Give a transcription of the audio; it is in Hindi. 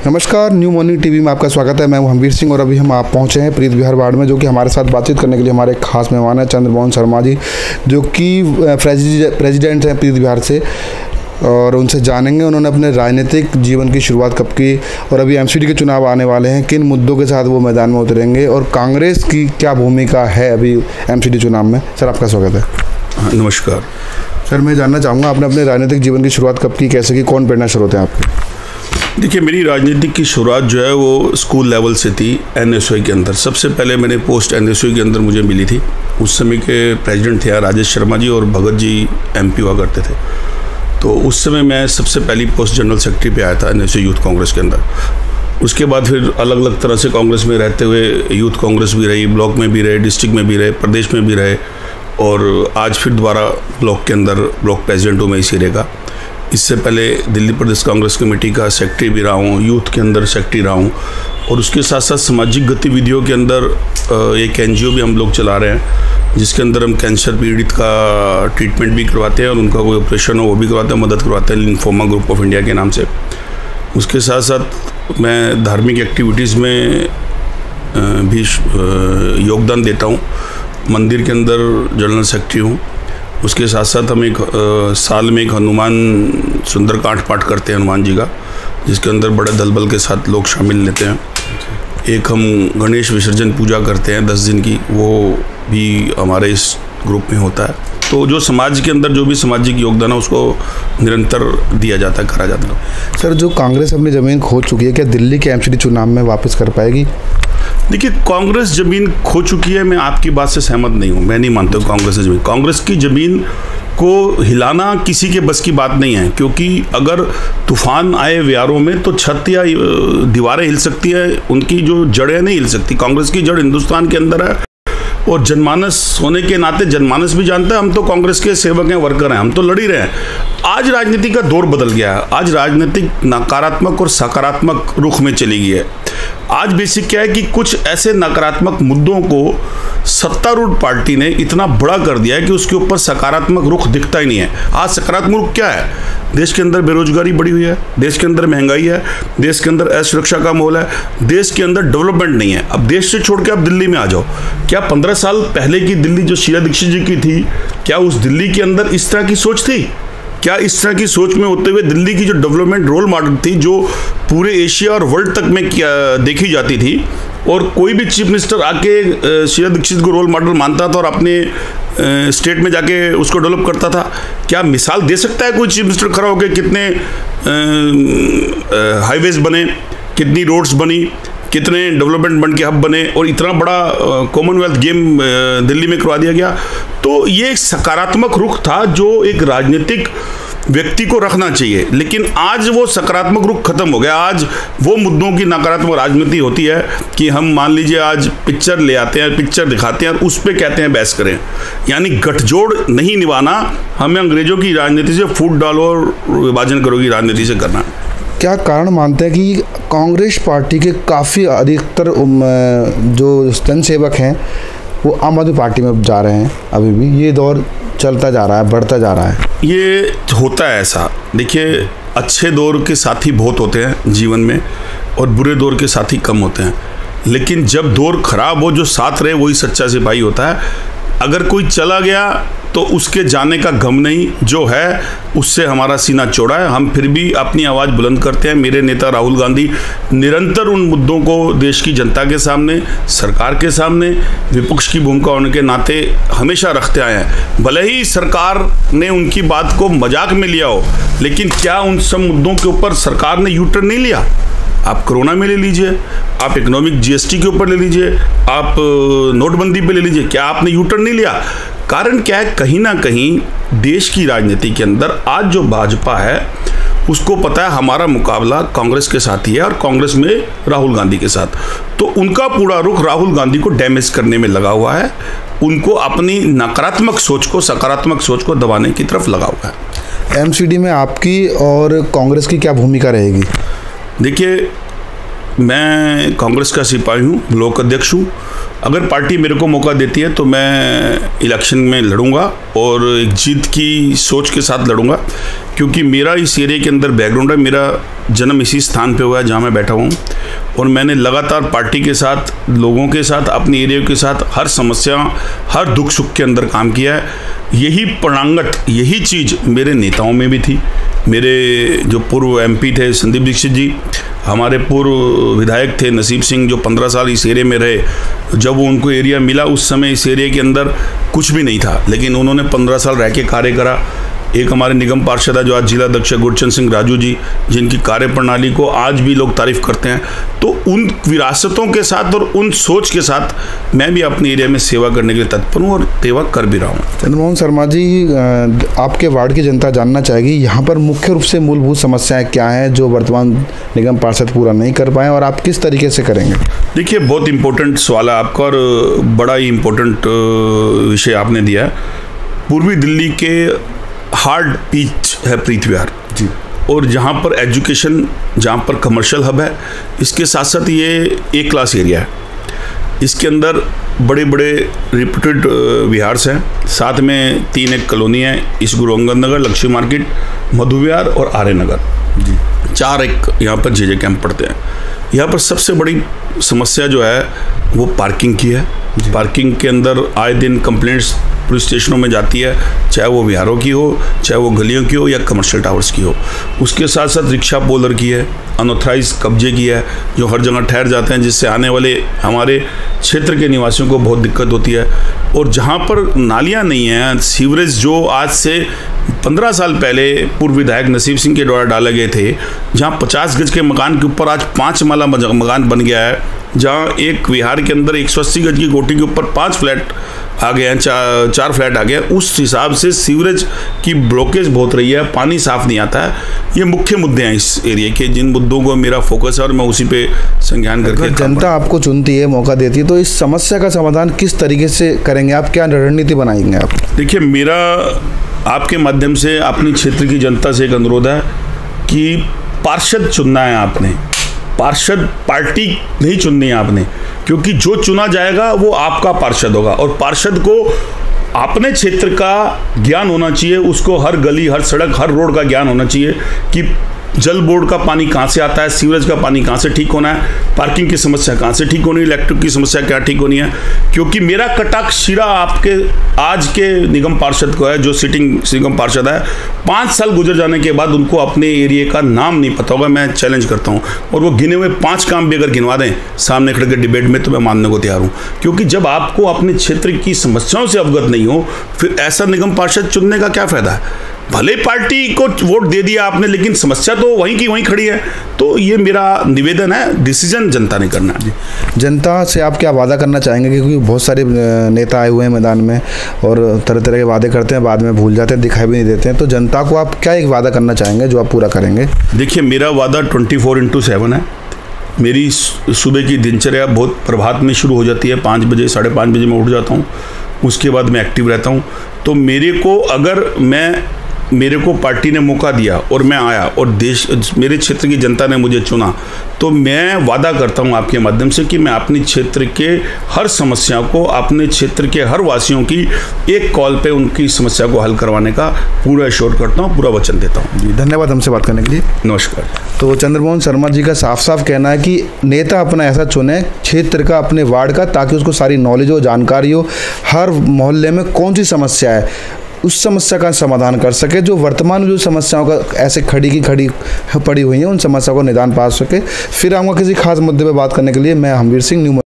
नमस्कार, न्यू मॉर्निंग टीवी में आपका स्वागत है। मैं हूं हमवीर सिंह और अभी हम आप पहुंचे हैं प्रीत विहार वार्ड में, जो कि हमारे साथ बातचीत करने के लिए हमारे खास मेहमान हैं चंद्रमोहन शर्मा जी, जो कि प्रेसिडेंट हैं प्रीत विहार से, और उनसे जानेंगे उन्होंने अपने राजनीतिक जीवन की शुरुआत कब की और अभी एमसीडी के चुनाव आने वाले हैं, किन मुद्दों के साथ वो मैदान में उतरेंगे और कांग्रेस की क्या भूमिका है अभी एमसीडी चुनाव में। सर, आपका स्वागत है। नमस्कार सर, मैं जानना चाहूँगा आपने अपने राजनीतिक जीवन की शुरुआत कब की, कैसे की, कौन प्रेरणा स्रोत हैं आपके? देखिए, मेरी राजनीतिक की शुरुआत जो है वो स्कूल लेवल से थी। एनएसयूआई के अंदर सबसे पहले मैंने पोस्ट एनएसयूआई के अंदर मुझे मिली थी। उस समय के प्रेसिडेंट थे राजेश शर्मा जी और भगत जी एमपी हुआ करते थे। तो उस समय मैं सबसे पहली पोस्ट जनरल सेक्रेटरी पे आया था एनएसयूआई यूथ कांग्रेस के अंदर। उसके बाद फिर अलग अलग तरह से कांग्रेस में रहते हुए यूथ कांग्रेस भी रही, ब्लॉक में भी रहे, डिस्ट्रिक्ट में भी रहे, प्रदेश में भी रहे, और आज फिर दोबारा ब्लॉक के अंदर ब्लॉक प्रेसिडेंट हूँ मैं इस एरिया का। इससे पहले दिल्ली प्रदेश कांग्रेस कमेटी का सेक्रेटरी भी रहा हूँ, यूथ के अंदर सेक्रेटरी रहा हूँ, और उसके साथ साथ सामाजिक गतिविधियों के अंदर एक एनजीओ भी हम लोग चला रहे हैं, जिसके अंदर हम कैंसर पीड़ित का ट्रीटमेंट भी करवाते हैं और उनका कोई ऑपरेशन हो वो भी करवाते हैं, मदद करवाते हैं लिम्फोमा ग्रुप ऑफ इंडिया के नाम से। उसके साथ साथ मैं धार्मिक एक्टिविटीज़ में भी योगदान देता हूँ। मंदिर के अंदर जनरल सेक्रेटरी हूँ। उसके साथ साथ हम एक साल में एक हनुमान सुंदरकांड पाठ करते हैं हनुमान जी का, जिसके अंदर बड़े दल बल के साथ लोग शामिल लेते हैं। एक हम गणेश विसर्जन पूजा करते हैं 10 दिन की, वो भी हमारे इस ग्रुप में होता है। तो जो समाज के अंदर जो भी सामाजिक योगदान है उसको निरंतर दिया जाता है, करा जाता है। सर, जो कांग्रेस अपनी ज़मीन खो चुकी है, क्या दिल्ली के एमसीडी चुनाव में वापस कर पाएगी? देखिए, कांग्रेस ज़मीन खो चुकी है, मैं आपकी बात से सहमत नहीं हूँ। मैं नहीं मानता हूँ कांग्रेस की ज़मीन को हिलाना किसी के बस की बात नहीं है, क्योंकि अगर तूफान आए व्यारों में तो छत या दीवारें हिल सकती है, उनकी जो जड़ें नहीं हिल सकती। कांग्रेस की जड़ हिंदुस्तान के अंदर है और जनमानस होने के नाते जनमानस भी जानता है हम तो कांग्रेस के सेवक हैं, वर्कर हैं, हम तो लड़ ही रहे हैं। आज राजनीति का दौर बदल गया है। आज राजनीतिक नकारात्मक और सकारात्मक रुख में चली गई है। आज बेसिक क्या है कि कुछ ऐसे नकारात्मक मुद्दों को सत्तारूढ़ पार्टी ने इतना बड़ा कर दिया है कि उसके ऊपर सकारात्मक रुख दिखता ही नहीं है। आज सकारात्मक रुख क्या है? देश के अंदर बेरोजगारी बढ़ी हुई है, देश के अंदर महंगाई है, देश के अंदर असुरक्षा का माहौल है, देश के अंदर डेवलपमेंट नहीं है। अब देश से छोड़ के आप दिल्ली में आ जाओ। क्या 15 साल पहले की दिल्ली जो शीला दीक्षित जी की थी, क्या उस दिल्ली के अंदर इस तरह की सोच थी? क्या इस तरह की सोच में होते हुए दिल्ली की जो डेवलपमेंट रोल मॉडल थी, जो पूरे एशिया और वर्ल्ड तक में देखी जाती थी, और कोई भी चीफ मिनिस्टर आके शीला दीक्षित को रोल मॉडल मानता था और अपने स्टेट में जाके उसको डेवलप करता था? क्या मिसाल दे सकता है कोई चीफ मिनिस्टर खड़ा होकर? कितने हाईवेज बने, कितनी रोड्स बनी, कितने डेवलपमेंट बन के हब बने, और इतना बड़ा कॉमनवेल्थ गेम दिल्ली में करवा दिया गया। तो ये एक सकारात्मक रुख था जो एक राजनीतिक व्यक्ति को रखना चाहिए, लेकिन आज वो सकारात्मक रुख खत्म हो गया। आज वो मुद्दों की नकारात्मक राजनीति होती है कि हम मान लीजिए आज पिक्चर ले आते हैं, पिक्चर दिखाते हैं और उस पर कहते हैं बहस करें। यानी गठजोड़ नहीं निभाना, हमें अंग्रेजों की राजनीति से फूट डालो और विभाजन करो की राजनीति से करना। क्या कारण मानते हैं कि कांग्रेस पार्टी के काफ़ी अधिकतर जो जनसेवक हैं वो आम आदमी पार्टी में जा रहे हैं? अभी भी ये दौर चलता जा रहा है, बढ़ता जा रहा है। ये होता है ऐसा। देखिए, अच्छे दौर के साथी बहुत होते हैं जीवन में और बुरे दौर के साथी कम होते हैं, लेकिन जब दौर खराब हो जो साथ रहे वही सच्चा सिपाही होता है। अगर कोई चला गया तो उसके जाने का गम नहीं, जो है उससे हमारा सीना चौड़ा है। हम फिर भी अपनी आवाज़ बुलंद करते हैं। मेरे नेता राहुल गांधी निरंतर उन मुद्दों को देश की जनता के सामने, सरकार के सामने, विपक्ष की भूमिका होने के नाते हमेशा रखते आए हैं। भले ही सरकार ने उनकी बात को मजाक में लिया हो, लेकिन क्या उन सब मुद्दों के ऊपर सरकार ने यू टर्न नहीं लिया? आप कोरोना में ले लीजिए, आप इकोनॉमिक जीएसटी के ऊपर ले लीजिए, आप नोटबंदी पे ले लीजिए, क्या आपने यू टर्न नहीं लिया? कारण क्या है? कहीं ना कहीं देश की राजनीति के अंदर आज जो भाजपा है उसको पता है हमारा मुकाबला कांग्रेस के साथ ही है और कांग्रेस में राहुल गांधी के साथ। तो उनका पूरा रुख राहुल गांधी को डैमेज करने में लगा हुआ है, उनको अपनी नकारात्मक सोच को, सकारात्मक सोच को दबाने की तरफ लगा हुआ है। एमसीडी में आपकी और कांग्रेस की क्या भूमिका रहेगी? देखिए, मैं कांग्रेस का सिपाही हूँ, ब्लॉक अध्यक्ष हूँ। अगर पार्टी मेरे को मौका देती है तो मैं इलेक्शन में लड़ूंगा और एक जीत की सोच के साथ लड़ूंगा, क्योंकि मेरा इस एरिया के अंदर बैकग्राउंड है। मेरा जन्म इसी स्थान पे हुआ है जहाँ मैं बैठा हूँ और मैंने लगातार पार्टी के साथ, लोगों के साथ, अपने एरिया के साथ हर समस्या, हर दुख सुख के अंदर काम किया है। यही प्रणांगत, यही चीज़ मेरे नेताओं में भी थी। मेरे जो पूर्व एमपी थे संदीप दीक्षित जी, हमारे पूर्व विधायक थे नसीब सिंह, जो 15 साल इस एरिया में रहे। जब उनको एरिया मिला उस समय इस एरिया के अंदर कुछ भी नहीं था, लेकिन उन्होंने 15 साल रह के कार्य करा। एक हमारे निगम पार्षद है जो आज जिला अध्यक्ष गुरचंद सिंह राजू जी, जिनकी कार्य प्रणाली को आज भी लोग तारीफ करते हैं। तो उन विरासतों के साथ और उन सोच के साथ मैं भी अपने एरिया में सेवा करने के लिए तत्पर हूँ और सेवा कर भी रहा हूँ। चंद्रमोहन शर्मा जी, आपके वार्ड की जनता जानना चाहेगी यहाँ पर मुख्य रूप से मूलभूत समस्याएं क्या हैं जो वर्तमान निगम पार्षद पूरा नहीं कर पाए और आप किस तरीके से करेंगे? देखिए, बहुत इंपॉर्टेंट सवाल है आपका और बड़ा ही इम्पोर्टेंट विषय आपने दिया है। पूर्वी दिल्ली के हार्ड पिच है प्रीत विहार जी, और जहाँ पर एजुकेशन, जहाँ पर कमर्शियल हब है, इसके साथ साथ ये ए क्लास एरिया है। इसके अंदर बड़े बड़े रिप्यूटेड विहार्स हैं, साथ में 3 एक कॉलोनी है, इस गुरु अंगद नगर, लक्ष्मी मार्केट, मधु विहार और आर्य नगर जी। 4 एक यहाँ पर जे कैंप पड़ते हैं। यहाँ पर सबसे बड़ी समस्या जो है वो पार्किंग की है। पार्किंग के अंदर आए दिन कंप्लेंट्स पुलिस स्टेशनों में जाती है, चाहे वो विहारों की हो, चाहे वो गलियों की हो या कमर्शियल टावर्स की हो। उसके साथ साथ रिक्शा पोलर की है, अनऑथराइज कब्जे की है, जो हर जगह ठहर जाते हैं, जिससे आने वाले हमारे क्षेत्र के निवासियों को बहुत दिक्कत होती है। और जहाँ पर नालियाँ नहीं हैं, सीवरेज जो आज से 15 साल पहले पूर्व विधायक नसीब सिंह के द्वारा डाले गए थे, जहाँ 50 गज के मकान के ऊपर आज 5 माला मकान बन गया है, जहाँ एक विहार के अंदर 180 गज की कोठी के ऊपर 5 फ्लैट आ गए हैं, 4 फ्लैट आ गए। उस हिसाब से सीवरेज की ब्लॉकेज बहुत रही है, पानी साफ नहीं आता है। ये मुख्य मुद्दे हैं इस एरिया के, जिन मुद्दों को मेरा फोकस है और मैं उसी पे संज्ञान करके। जनता आपको चुनती है, मौका देती है, तो इस समस्या का समाधान किस तरीके से करेंगे आप? क्या रणनीति बनाएंगे आप? देखिए, मेरा आपके माध्यम से अपनी क्षेत्र की जनता से एक अनुरोध है कि पार्षद चुनना है आपने, पार्षद पार्टी नहीं चुननी है आपने, क्योंकि जो चुना जाएगा वो आपका पार्षद होगा। और पार्षद को अपने क्षेत्र का ज्ञान होना चाहिए, उसको हर गली, हर सड़क, हर रोड का ज्ञान होना चाहिए कि जल बोर्ड का पानी कहाँ से आता है, सीवरेज का पानी कहाँ से ठीक होना है, पार्किंग की समस्या कहाँ से ठीक होनी है, इलेक्ट्रिक की समस्या क्या ठीक होनी है। क्योंकि मेरा कटाक्ष सीधा आपके आज के निगम पार्षद को है, जो सिटिंग निगम पार्षद है। 5 साल गुजर जाने के बाद उनको अपने एरिया का नाम नहीं पता होगा, मैं चैलेंज करता हूँ। और वो गिने हुए 5 काम भी अगर गिनवा दें सामने खड़े के डिबेट में, तो मैं मानने को तैयार हूँ। क्योंकि जब आपको अपने क्षेत्र की समस्याओं से अवगत नहीं हो, फिर ऐसा निगम पार्षद चुनने का क्या फायदा है? भले पार्टी को वोट दे दिया आपने, लेकिन समस्या तो वहीं की वहीं खड़ी है। तो ये मेरा निवेदन है, डिसीजन जनता ने करना है। जनता से आप क्या वादा करना चाहेंगे? क्योंकि बहुत सारे नेता आए हुए हैं मैदान में और तरह तरह के वादे करते हैं, बाद में भूल जाते हैं, दिखाई भी नहीं देते हैं। तो जनता को आप क्या एक वादा करना चाहेंगे जो आप पूरा करेंगे? देखिए, मेरा वादा 24/7 है। मेरी सुबह की दिनचर्या बहुत प्रभात में शुरू हो जाती है, 5 बजे, 5:30 बजे मैं उठ जाता हूँ। उसके बाद मैं एक्टिव रहता हूँ। तो मेरे को पार्टी ने मौका दिया और मैं आया और मेरे क्षेत्र की जनता ने मुझे चुना, तो मैं वादा करता हूं आपके माध्यम से कि मैं अपने क्षेत्र के हर समस्या को, अपने क्षेत्र के हर वासियों की एक कॉल पे उनकी समस्या को हल करवाने का पूरा एश्योर करता हूं, पूरा वचन देता हूं। जी, धन्यवाद हमसे बात करने के लिए। नमस्कार। तो चंद्रमोहन शर्मा जी का साफ साफ कहना है कि नेता अपना ऐसा चुने क्षेत्र का, अपने वार्ड का, ताकि उसको सारी नॉलेज हो, जानकारी हो, हर मोहल्ले में कौन सी समस्या है उस समस्या का समाधान कर सके। जो वर्तमान में जो समस्याओं का ऐसे खड़ी पड़ी हुई हैं, उन समस्याओं को निदान पा सके। फिर आऊँगा किसी खास मुद्दे पर बात करने के लिए। मैं हमवीर सिंह, न्यू